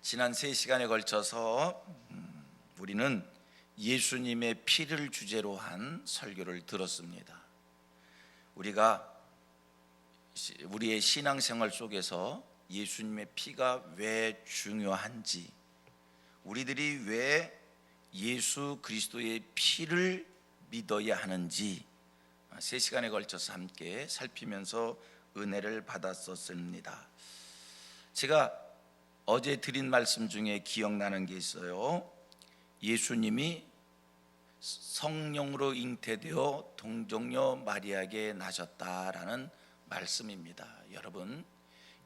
지난 3시간에 걸쳐서 우리는 예수님의 피를 주제로 한 설교를 들었습니다. 우리의 신앙생활 속에서 예수님의 피가 왜 중요한지, 우리들이 왜 예수 그리스도의 피를 믿어야 하는지 3시간에 걸쳐서 함께 살피면서 은혜를 받았었습니다. 제가 어제 드린 말씀 중에 기억나는 게 있어요. 예수님이 성령으로 잉태되어 동정녀 마리아에게 나셨다라는 말씀입니다. 여러분,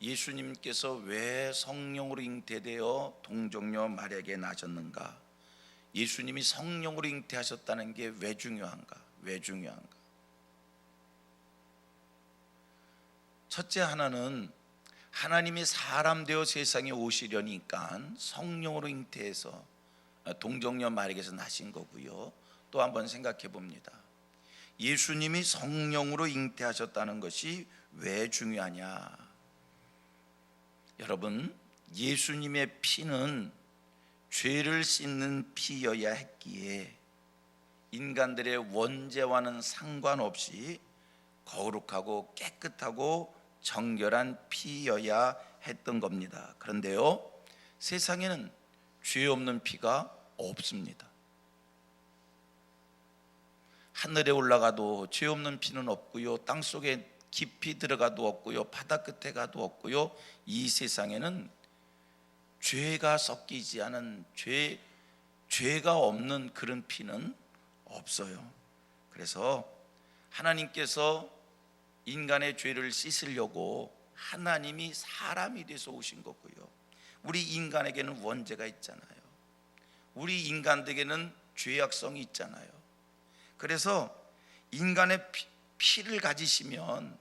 예수님께서 왜 성령으로 잉태되어 동정녀 마리아에게 나셨는가? 예수님이 성령으로 잉태하셨다는 게 왜 중요한가? 첫째 하나는 하나님이 사람 되어 세상에 오시려니까 성령으로 잉태해서 동정녀 마리아에게서 나신 거고요. 또 한번 생각해 봅니다. 예수님이 성령으로 잉태하셨다는 것이 왜 중요하냐? 여러분, 예수님의 피는 죄를 씻는 피여야 했기에 인간들의 원죄와는 상관없이 거룩하고 깨끗하고 정결한 피여야 했던 겁니다. 그런데요, 세상에는 죄 없는 피가 없습니다. 하늘에 올라가도 죄 없는 피는 없고요, 땅속에 깊이 들어가도 없고요, 바다 끝에 가도 없고요, 이 세상에는 죄가 섞이지 않은 죄가 없는 그런 피는 없어요. 그래서 하나님께서 인간의 죄를 씻으려고 하나님이 사람이 돼서 오신 거고요. 우리 인간에게는 원죄가 있잖아요. 우리 인간에게는 죄악성이 있잖아요. 그래서 인간의 피를 가지시면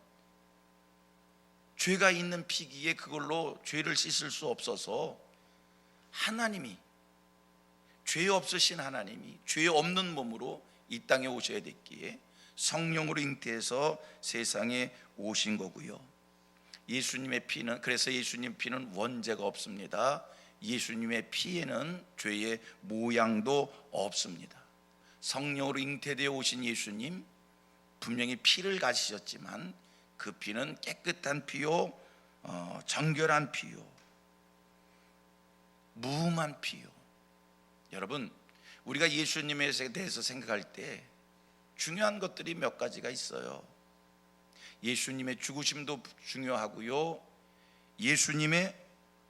죄가 있는 피기에 그걸로 죄를 씻을 수 없어서 하나님이, 죄 없으신 하나님이 죄 없는 몸으로 이 땅에 오셔야 됐기에 성령으로 잉태해서 세상에 오신 거고요. 예수님의 피는, 그래서 예수님 피는 원죄가 없습니다. 예수님의 피에는 죄의 모양도 없습니다. 성령으로 잉태되어 오신 예수님, 분명히 피를 가지셨지만 그 피는 깨끗한 피요, 정결한 피요, 무음한 피요. 여러분, 우리가 예수님에 대해서 생각할 때 중요한 것들이 몇 가지가 있어요. 예수님의 죽으심도 중요하고요, 예수님의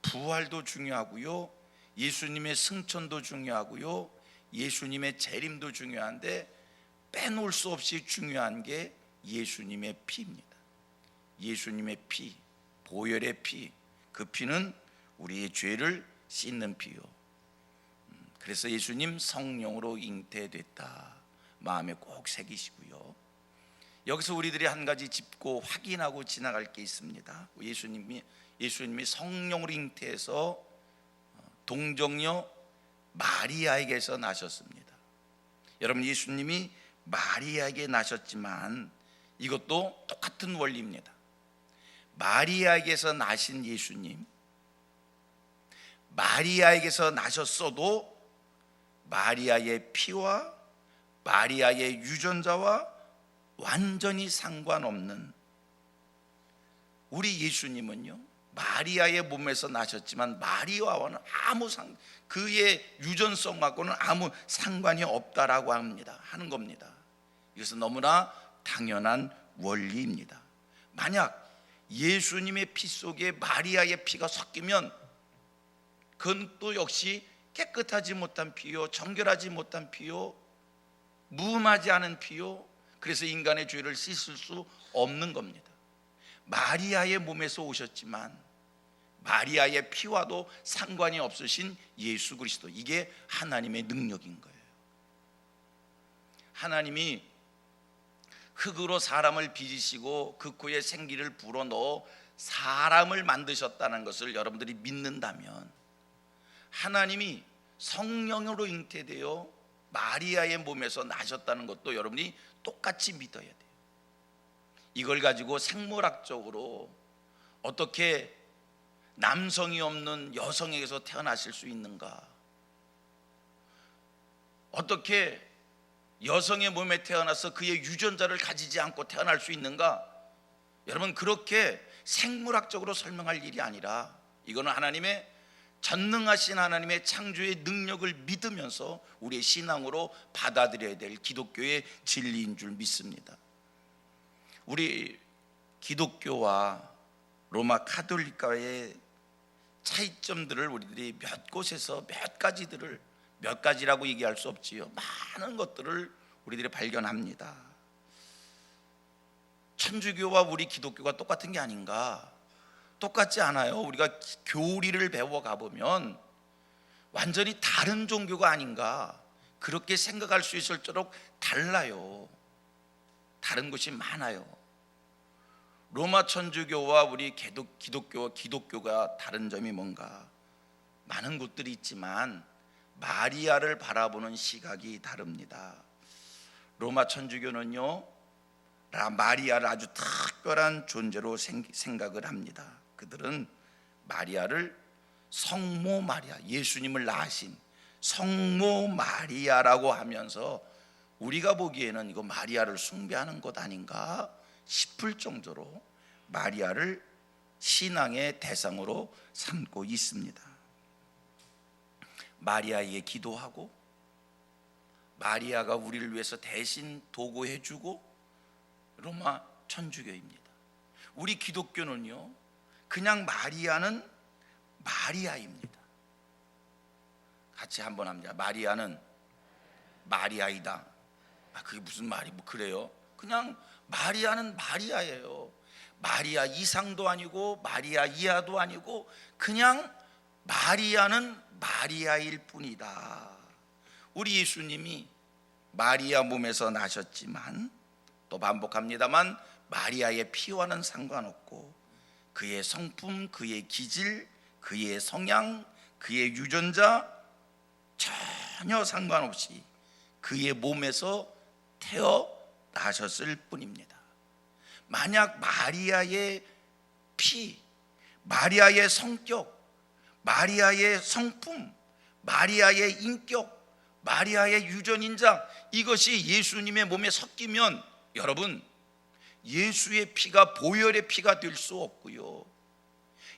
부활도 중요하고요, 예수님의 승천도 중요하고요, 예수님의 재림도 중요한데 빼놓을 수 없이 중요한 게 예수님의 피입니다. 예수님의 피, 보혈의 피, 그 피는 우리의 죄를 씻는 피요. 그래서 예수님 성령으로 잉태됐다, 마음에 꼭 새기시고요. 여기서 우리들이 한 가지 짚고 확인하고 지나갈 게 있습니다. 예수님이 성령으로 잉태해서 동정녀 마리아에게서 나셨습니다. 여러분, 예수님이 마리아에게 나셨지만 이것도 똑같은 원리입니다. 마리아에게서 나신 예수님, 마리아에게서 나셨어도 마리아의 피와 마리아의 유전자와 완전히 상관없는 우리 예수님은요, 마리아의 몸에서 나셨지만 마리아와는 그의 유전성하고는 아무 상관이 없다라고 하는 겁니다. 이것은 너무나 당연한 원리입니다. 만약 예수님의 피 속에 마리아의 피가 섞이면 그건 또 역시 깨끗하지 못한 피요, 정결하지 못한 피요, 무음하지 않은 피요, 그래서 인간의 죄를 씻을 수 없는 겁니다. 마리아의 몸에서 오셨지만 마리아의 피와도 상관이 없으신 예수 그리스도, 이게 하나님의 능력인 거예요. 하나님이 흙으로 사람을 빚으시고 그 코에 생기를 불어넣어 사람을 만드셨다는 것을 여러분들이 믿는다면, 하나님이 성령으로 잉태되어 마리아의 몸에서 나셨다는 것도 여러분이 똑같이 믿어야 돼요. 이걸 가지고 생물학적으로 어떻게 남성이 없는 여성에게서 태어나실 수 있는가? 어떻게 여성의 몸에 태어나서 그의 유전자를 가지지 않고 태어날 수 있는가? 여러분, 그렇게 생물학적으로 설명할 일이 아니라 이거는 하나님의 전능하신 하나님의 창조의 능력을 믿으면서 우리의 신앙으로 받아들여야 될 기독교의 진리인 줄 믿습니다. 우리 기독교와 로마 카톨릭과의 차이점들을 우리들이 몇 곳에서 몇 가지라고 얘기할 수 없지요. 많은 것들을 우리들이 발견합니다. 천주교와 우리 기독교가 똑같은 게 아닌가? 똑같지 않아요. 우리가 교리를 배워 가보면 완전히 다른 종교가 아닌가, 그렇게 생각할 수 있을 정도로 달라요. 다른 것이 많아요. 로마 천주교와 우리 기독교가 다른 점이 뭔가? 많은 곳들이 있지만 마리아를 바라보는 시각이 다릅니다. 로마 천주교는요, 마리아를 아주 특별한 존재로 생각을 합니다. 그들은 마리아를 성모 마리아, 예수님을 낳으신 성모 마리아라고 하면서 우리가 보기에는 이거 마리아를 숭배하는 것 아닌가 싶을 정도로 마리아를 신앙의 대상으로 삼고 있습니다. 마리아에게 기도하고 마리아가 우리를 위해서 대신 도구해주고 로마 천주교입니다. 우리 기독교는요, 그냥 마리아는 마리아입니다. 같이 한번 합니다. 마리아는 마리아이다. 그게 무슨 말이 그래요? 그냥 마리아는 마리아예요. 마리아 이상도 아니고 마리아 이하도 아니고 그냥 마리아는 마리아일 뿐이다. 우리 예수님이 마리아 몸에서 나셨지만, 또 반복합니다만, 마리아의 피와는 상관없고 그의 성품, 그의 기질, 그의 성향, 그의 유전자 전혀 상관없이 그의 몸에서 태어나셨을 뿐입니다. 만약 마리아의 피, 마리아의 성격, 마리아의 성품, 마리아의 인격, 마리아의 유전인자, 이것이 예수님의 몸에 섞이면 여러분, 예수의 피가 보혈의 피가 될 수 없고요,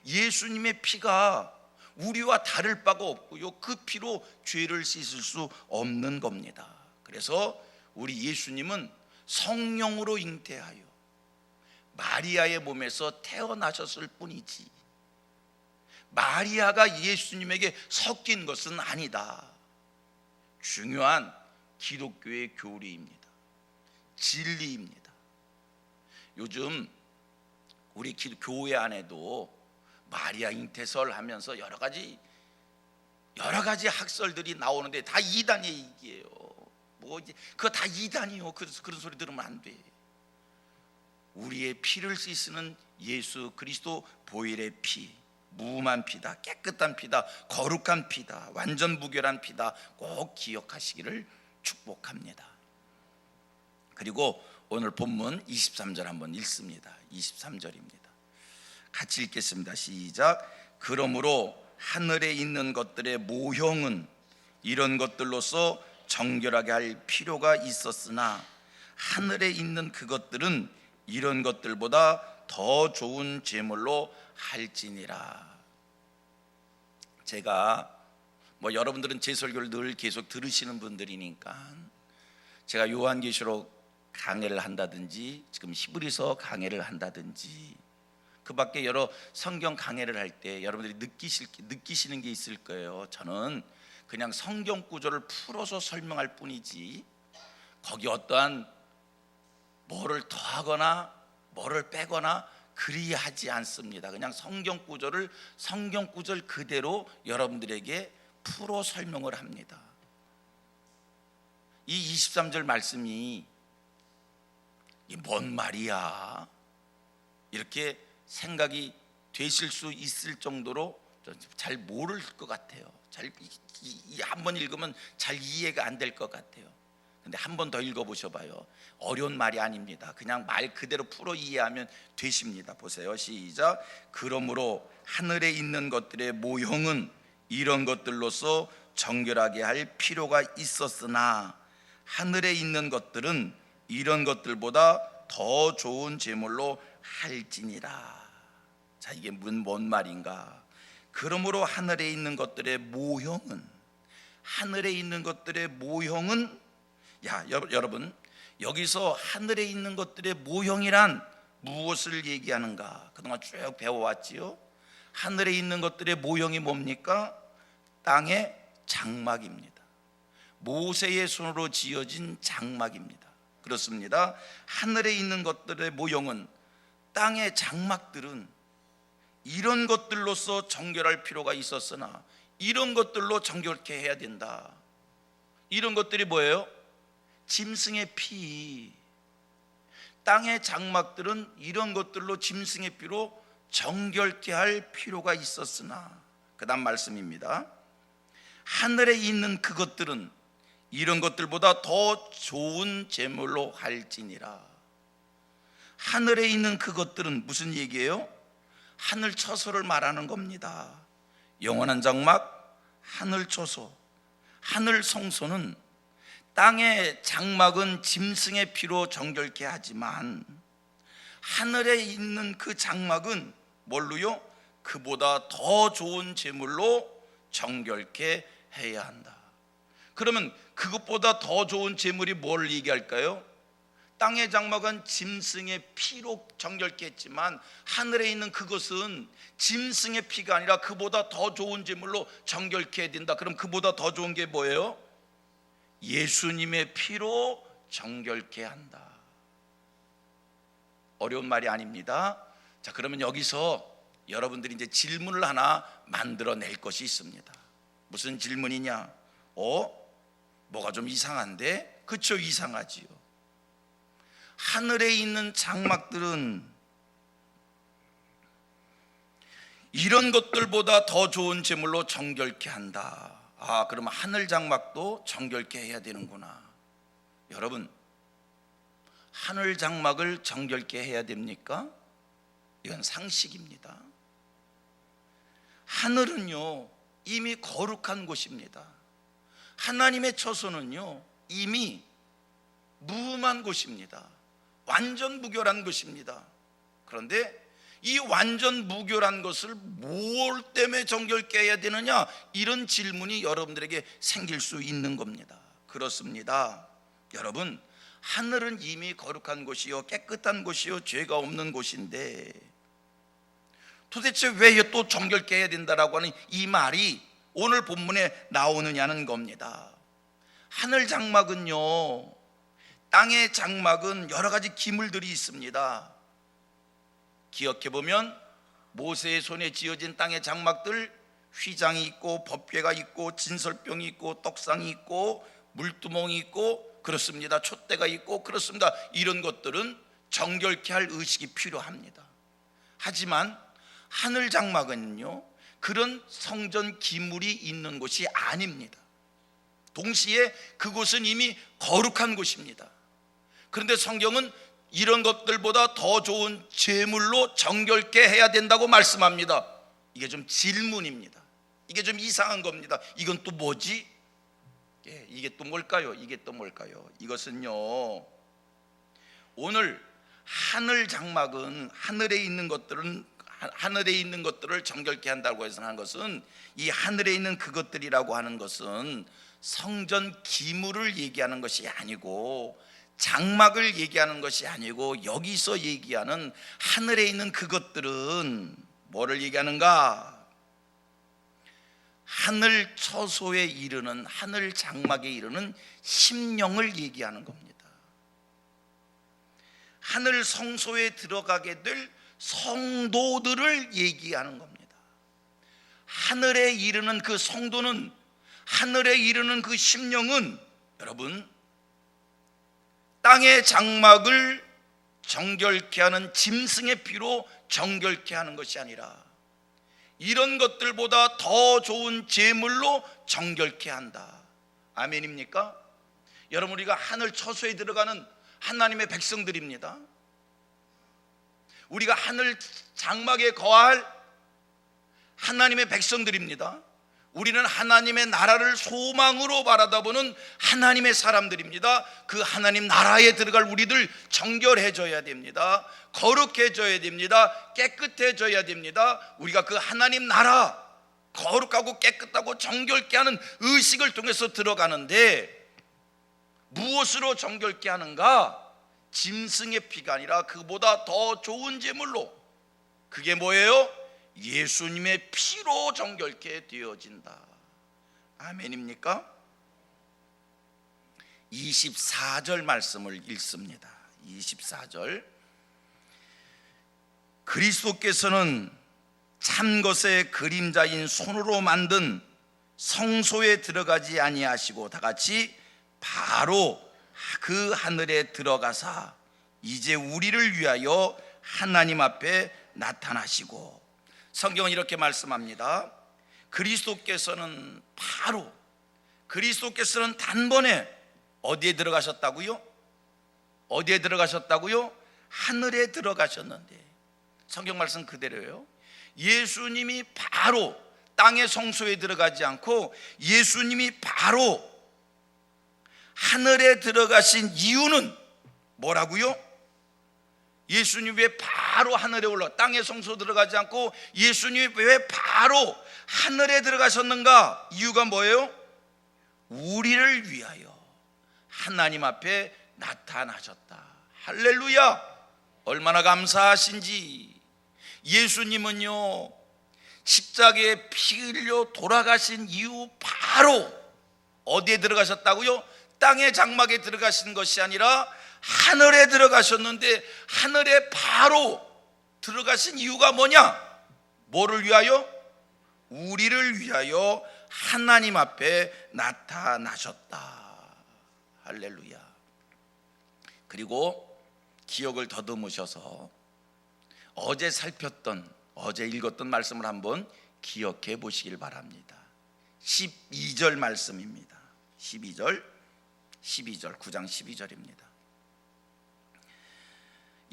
예수님의 피가 우리와 다를 바가 없고요, 그 피로 죄를 씻을 수 없는 겁니다. 그래서 우리 예수님은 성령으로 잉태하여 마리아의 몸에서 태어나셨을 뿐이지 마리아가 예수님에게 섞인 것은 아니다. 중요한 기독교의 교리입니다. 진리입니다. 요즘 우리 교회 안에도 마리아 잉태설 하면서 여러 가지 학설들이 나오는데 다 이단의 얘기예요. 그거 다 이단이요. 그런 소리 들으면 안 돼. 우리의 피를 씻는 예수 그리스도 보혈의 피, 무음한 피다, 깨끗한 피다, 거룩한 피다, 완전 무결한 피다, 꼭 기억하시기를 축복합니다. 그리고 오늘 본문 23절 한번 읽습니다. 23절입니다. 같이 읽겠습니다. 시작. 그러므로 하늘에 있는 것들의 모형은 이런 것들로서 정결하게 할 필요가 있었으나 하늘에 있는 그것들은 이런 것들보다 더 좋은 제물로 할지니라. 제가 여러분들은 제 설교를 늘 계속 들으시는 분들이니까 제가 요한계시록 강해를 한다든지 지금 히브리서 강해를 한다든지 그 밖에 여러 성경 강해를 할 때 여러분들이 느끼시는 게 있을 거예요. 저는 그냥 성경 구조를 풀어서 설명할 뿐이지 거기 어떠한 뭐를 더하거나 뭐를 빼거나 그리하지 않습니다. 그냥 성경 구절 그대로 여러분들에게 풀어 설명을 합니다. 이 23절 말씀이 뭔 말이야? 이렇게 생각이 되실 수 있을 정도로 잘 모를 것 같아요. 한번 읽으면 잘 이해가 안 될 것 같아요. 근데 한 번 더 읽어보셔봐요. 어려운 말이 아닙니다. 그냥 말 그대로 풀어 이해하면 되십니다. 보세요. 시작. 그러므로 하늘에 있는 것들의 모형은 이런 것들로서 정결하게 할 필요가 있었으나 하늘에 있는 것들은 이런 것들보다 더 좋은 제물로 할지니라. 자, 이게 뭔 말인가? 그러므로 하늘에 있는 것들의 모형은, 하늘에 있는 것들의 모형은, 여러분, 여기서 하늘에 있는 것들의 모형이란 무엇을 얘기하는가? 그동안 쭉 배워왔지요. 하늘에 있는 것들의 모형이 뭡니까? 땅의 장막입니다. 모세의 손으로 지어진 장막입니다. 그렇습니다. 하늘에 있는 것들의 모형은, 땅의 장막들은 이런 것들로서 정결할 필요가 있었으나 이런 것들로 정결케 해야 된다. 이런 것들이 뭐예요? 짐승의 피. 땅의 장막들은 이런 것들로 짐승의 피로 정결케 할 필요가 있었으나, 그 다음 말씀입니다. 하늘에 있는 그것들은 이런 것들보다 더 좋은 제물로 할지니라. 하늘에 있는 그것들은 무슨 얘기예요? 하늘 처소를 말하는 겁니다. 영원한 장막, 하늘 처소, 하늘 성소는, 땅의 장막은 짐승의 피로 정결케 하지만 하늘에 있는 그 장막은 뭘로요? 그보다 더 좋은 제물로 정결케 해야 한다. 그러면 그것보다 더 좋은 제물이 뭘 얘기할까요? 땅의 장막은 짐승의 피로 정결케 했지만 하늘에 있는 그것은 짐승의 피가 아니라 그보다 더 좋은 제물로 정결케 해야 된다. 그럼 그보다 더 좋은 게 뭐예요? 예수님의 피로 정결케 한다. 어려운 말이 아닙니다. 자, 그러면 여기서 여러분들이 이제 질문을 하나 만들어낼 것이 있습니다. 무슨 질문이냐? 뭐가 좀 이상한데? 그쵸, 이상하지요. 하늘에 있는 장막들은 이런 것들보다 더 좋은 제물로 정결케 한다. 그러면 하늘 장막도 정결케 해야 되는구나. 여러분, 하늘 장막을 정결케 해야 됩니까? 이건 상식입니다. 하늘은요, 이미 거룩한 곳입니다. 하나님의 처소는요, 이미 무음한 곳입니다. 완전 무결한 것입니다. 그런데 이 완전 무결한 것을 뭘 때문에 정결케 해야 되느냐, 이런 질문이 여러분들에게 생길 수 있는 겁니다. 그렇습니다. 여러분, 하늘은 이미 거룩한 곳이요, 깨끗한 곳이요, 죄가 없는 곳인데 도대체 왜 또 정결케 해야 된다라고 하는 이 말이 오늘 본문에 나오느냐는 겁니다. 하늘 장막은요, 땅의 장막은 여러 가지 기물들이 있습니다. 기억해보면 모세의 손에 지어진 땅의 장막들, 휘장이 있고 법궤가 있고 진설병이 있고 떡상이 있고 물두멍이 있고, 그렇습니다. 촛대가 있고, 그렇습니다. 이런 것들은 정결케 할 의식이 필요합니다. 하지만 하늘 장막은요, 그런 성전 기물이 있는 곳이 아닙니다. 동시에 그곳은 이미 거룩한 곳입니다. 그런데 성경은 이런 것들보다 더 좋은 제물로 정결케 해야 된다고 말씀합니다. 이게 좀 질문입니다. 이게 좀 이상한 겁니다. 이건 또 뭐지? 이게 또 뭘까요? 이게 또 뭘까요? 이것은요, 오늘 하늘 장막은, 하늘에 있는 것들을 정결케 한다고 해서 하는 것은, 이 하늘에 있는 그것들이라고 하는 것은 성전 기물을 얘기하는 것이 아니고, 장막을 얘기하는 것이 아니고, 여기서 얘기하는 하늘에 있는 그것들은 뭐를 얘기하는가? 하늘 처소에 이르는, 하늘 장막에 이르는 심령을 얘기하는 겁니다. 하늘 성소에 들어가게 될 성도들을 얘기하는 겁니다. 하늘에 이르는 그 성도는, 하늘에 이르는 그 심령은, 여러분, 땅의 장막을 정결케 하는 짐승의 피로 정결케 하는 것이 아니라 이런 것들보다 더 좋은 제물로 정결케 한다. 아멘입니까? 여러분, 우리가 하늘 처소에 들어가는 하나님의 백성들입니다. 우리가 하늘 장막에 거할 하나님의 백성들입니다. 우리는 하나님의 나라를 소망으로 바라다보는 하나님의 사람들입니다. 그 하나님 나라에 들어갈 우리들 정결해져야 됩니다. 거룩해져야 됩니다. 깨끗해져야 됩니다. 우리가 그 하나님 나라, 거룩하고 깨끗하고 정결케 하는 의식을 통해서 들어가는데, 무엇으로 정결케 하는가? 짐승의 피가 아니라 그보다 더 좋은 제물로, 그게 뭐예요? 예수님의 피로 정결케 되어진다. 아멘입니까? 24절 말씀을 읽습니다. 24절. 그리스도께서는 참 것의 그림자인 손으로 만든 성소에 들어가지 아니하시고, 다 같이, 바로 그 하늘에 들어가사 이제 우리를 위하여 하나님 앞에 나타나시고. 성경은 이렇게 말씀합니다. 그리스도께서는 바로, 그리스도께서는 단번에 어디에 들어가셨다고요? 어디에 들어가셨다고요? 하늘에 들어가셨는데, 성경 말씀 그대로예요. 예수님이 바로 땅의 성소에 들어가지 않고 예수님이 바로 하늘에 들어가신 이유는 뭐라고요? 예수님이 왜 바로 하늘에 올라, 땅의 성소 들어가지 않고 예수님이 왜 바로 하늘에 들어가셨는가? 이유가 뭐예요? 우리를 위하여 하나님 앞에 나타나셨다. 할렐루야! 얼마나 감사하신지. 예수님은요, 십자가에 피 흘려 돌아가신 이후 바로 어디에 들어가셨다고요? 땅의 장막에 들어가신 것이 아니라 하늘에 들어가셨는데, 하늘에 바로 들어가신 이유가 뭐냐? 뭐를 위하여? 우리를 위하여 하나님 앞에 나타나셨다. 할렐루야. 그리고 기억을 더듬으셔서 어제 살폈던, 어제 읽었던 말씀을 한번 기억해 보시길 바랍니다. 12절 말씀입니다. 12절 9장 12절입니다.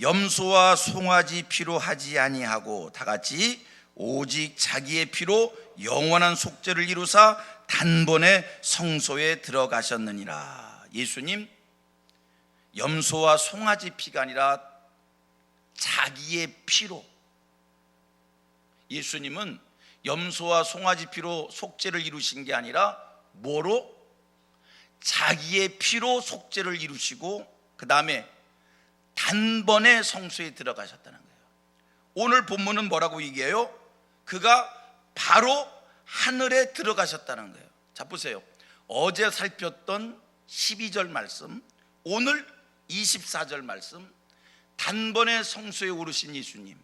염소와 송아지 피로 하지 아니하고, 다 같이, 오직 자기의 피로 영원한 속죄를 이루사 단번에 성소에 들어가셨느니라. 예수님 염소와 송아지 피가 아니라 자기의 피로, 예수님은 염소와 송아지 피로 속죄를 이루신 게 아니라 뭐로? 자기의 피로 속죄를 이루시고, 그 다음에 단번에 성소에 들어가셨다는 거예요. 오늘 본문은 뭐라고 얘기해요? 그가 바로 하늘에 들어가셨다는 거예요. 자, 보세요. 어제 살폈던 12절 말씀, 오늘 24절 말씀, 단번에 성소에 오르신 예수님,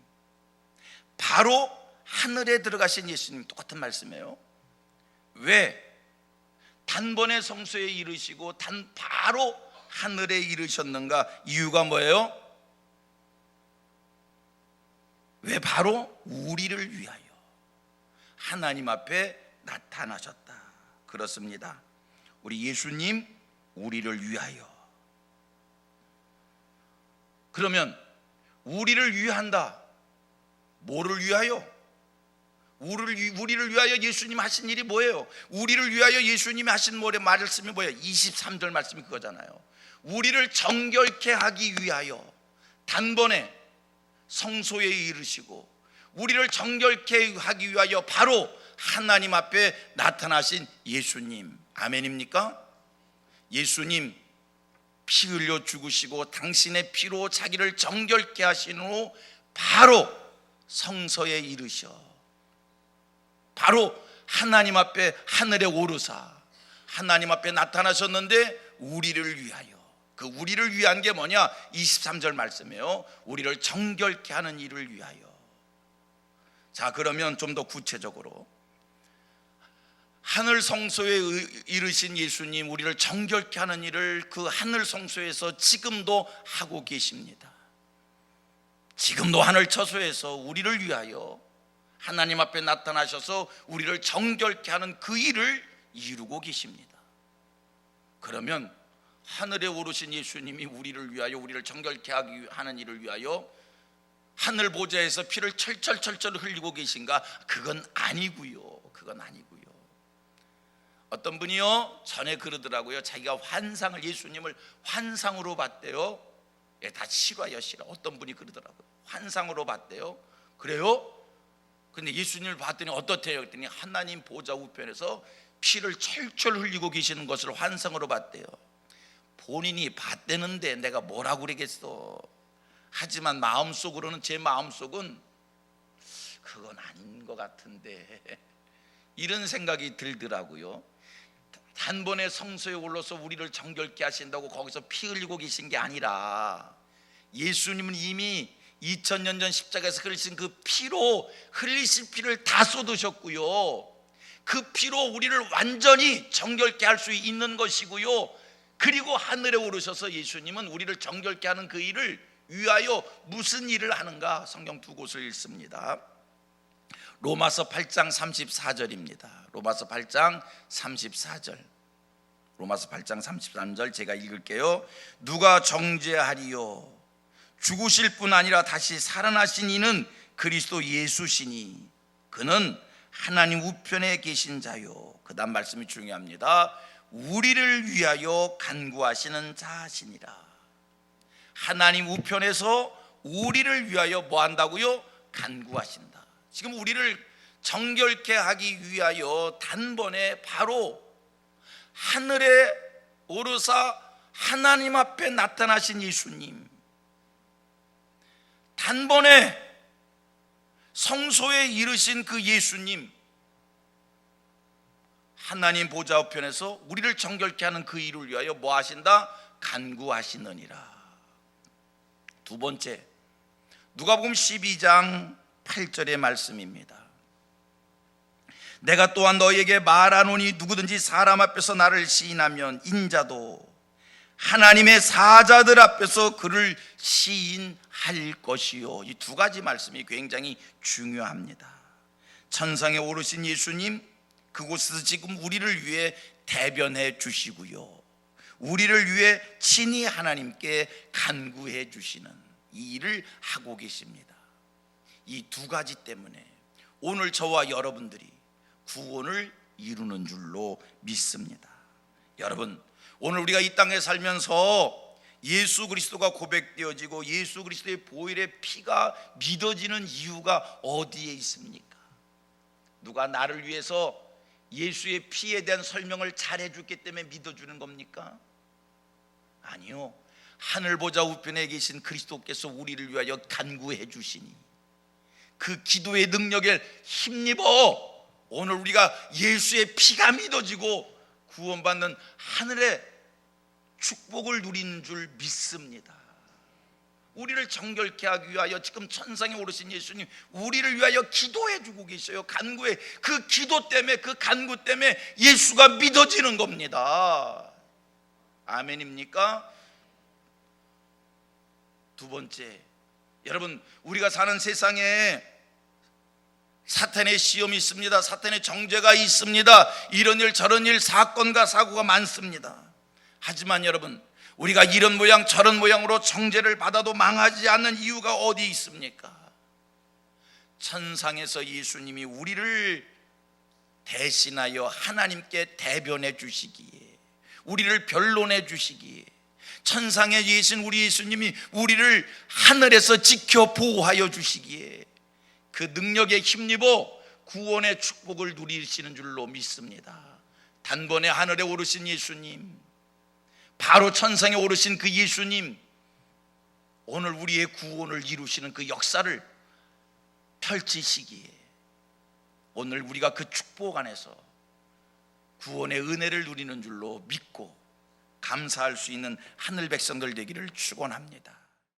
바로 하늘에 들어가신 예수님, 똑같은 말씀이에요. 왜 단번에 성소에 이르시고 바로 하늘에 이르셨는가? 이유가 뭐예요? 왜 바로 우리를 위하여 하나님 앞에 나타나셨다. 그렇습니다. 우리 예수님 우리를 위하여. 그러면 우리를 위한다. 뭐를 위하여? 우리를 위하여 예수님 하신 일이 뭐예요? 우리를 위하여 예수님이 하신 말씀이 뭐예요? 23절 말씀이 그거잖아요. 우리를 정결케 하기 위하여 단번에 성소에 이르시고, 우리를 정결케 하기 위하여 바로 하나님 앞에 나타나신 예수님. 아멘입니까? 예수님 피 흘려 죽으시고 당신의 피로 자기를 정결케 하신 후 바로 성소에 이르셔 바로 하나님 앞에 하늘에 오르사 하나님 앞에 나타나셨는데, 우리를 위하여, 그 우리를 위한 게 뭐냐? 23절 말씀이에요. 우리를 정결케 하는 일을 위하여. 자, 그러면 좀 더 구체적으로, 하늘 성소에 이르신 예수님, 우리를 정결케 하는 일을 그 하늘 성소에서 지금도 하고 계십니다. 지금도 하늘 처소에서 우리를 위하여 하나님 앞에 나타나셔서 우리를 정결케 하는 그 일을 이루고 계십니다. 그러면 하늘에 오르신 예수님이 우리를 위하여, 우리를 정결케 하기 하는 일을 위하여 하늘 보좌에서 피를 철철철철 흘리고 계신가? 그건 아니고요. 그건 아니고요. 어떤 분이요 전에 그러더라고요. 자기가 환상을, 예수님을 환상으로 봤대요. 다 실화요, 실화. 어떤 분이 그러더라고요. 환상으로 봤대요. 그래요? 근데 예수님을 봤더니 어떻대요? 그랬더니 하나님 보좌 우편에서 피를 철철 흘리고 계시는 것을 환상으로 봤대요. 본인이 봤대는데 내가 뭐라고 그러겠어. 하지만 마음속으로는, 제 마음속은 그건 아닌 것 같은데 이런 생각이 들더라고요. 단번에 성소에 올라서 우리를 정결케 하신다고 거기서 피 흘리고 계신 게 아니라 예수님은 이미 2000년 전 십자가에서 흘리신 그 피로, 흘리신 피를 다 쏟으셨고요, 그 피로 우리를 완전히 정결케 할 수 있는 것이고요, 그리고 하늘에 오르셔서 예수님은 우리를 정결케 하는 그 일을 위하여 무슨 일을 하는가? 성경 두 곳을 읽습니다. 로마서 8장 34절입니다. 로마서 8장 34절. 로마서 8장 33절 제가 읽을게요. 누가 정죄하리요? 죽으실 뿐 아니라 다시 살아나신 이는 그리스도 예수시니 그는 하나님 우편에 계신 자요. 그 다음 말씀이 중요합니다. 우리를 위하여 간구하시는 자시니라. 하나님 우편에서 우리를 위하여 뭐 한다고요? 간구하신다. 지금 우리를 정결케 하기 위하여 단번에 바로 하늘에 오르사 하나님 앞에 나타나신 예수님, 단번에 성소에 이르신 그 예수님, 하나님 보좌 우편에서 우리를 정결케 하는 그 일을 위하여 뭐 하신다? 간구하시느니라. 두 번째, 누가복음 12장 8절의 말씀입니다. 내가 또한 너희에게 말하노니 누구든지 사람 앞에서 나를 시인하면 인자도 하나님의 사자들 앞에서 그를 시인할 것이요. 이 두 가지 말씀이 굉장히 중요합니다. 천상에 오르신 예수님, 그곳에서 지금 우리를 위해 대변해 주시고요, 우리를 위해 친히 하나님께 간구해 주시는 이 일을 하고 계십니다. 이 두 가지 때문에 오늘 저와 여러분들이 구원을 이루는 줄로 믿습니다. 여러분, 오늘 우리가 이 땅에 살면서 예수 그리스도가 고백되어지고 예수 그리스도의 보혈의 피가 믿어지는 이유가 어디에 있습니까? 누가 나를 위해서 예수의 피에 대한 설명을 잘 해줬기 때문에 믿어주는 겁니까? 아니요. 하늘 보좌 우편에 계신 그리스도께서 우리를 위하여 간구해 주시니 그 기도의 능력에 힘입어 오늘 우리가 예수의 피가 믿어지고 구원받는 하늘의 축복을 누리는 줄 믿습니다. 우리를 정결케 하기 위하여 지금 천상에 오르신 예수님, 우리를 위하여 기도해 주고 계셔요. 간구해. 그 기도 때문에, 그 간구 때문에 예수가 믿어지는 겁니다. 아멘입니까? 두 번째, 여러분, 우리가 사는 세상에 사탄의 시험이 있습니다. 사탄의 정죄가 있습니다. 이런 일 저런 일, 사건과 사고가 많습니다. 하지만 여러분, 우리가 이런 모양 저런 모양으로 정죄를 받아도 망하지 않는 이유가 어디 있습니까? 천상에서 예수님이 우리를 대신하여 하나님께 대변해 주시기에, 우리를 변론해 주시기에, 천상에 계신 우리 예수님이 우리를 하늘에서 지켜 보호하여 주시기에 그 능력에 힘입어 구원의 축복을 누리시는 줄로 믿습니다. 단번에 하늘에 오르신 예수님, 바로 천상에 오르신 그 예수님, 오늘 우리의 구원을 이루시는 그 역사를 펼치시기에 오늘 우리가 그 축복 안에서 구원의 은혜를 누리는 줄로 믿고 감사할 수 있는 하늘 백성들 되기를 축원합니다.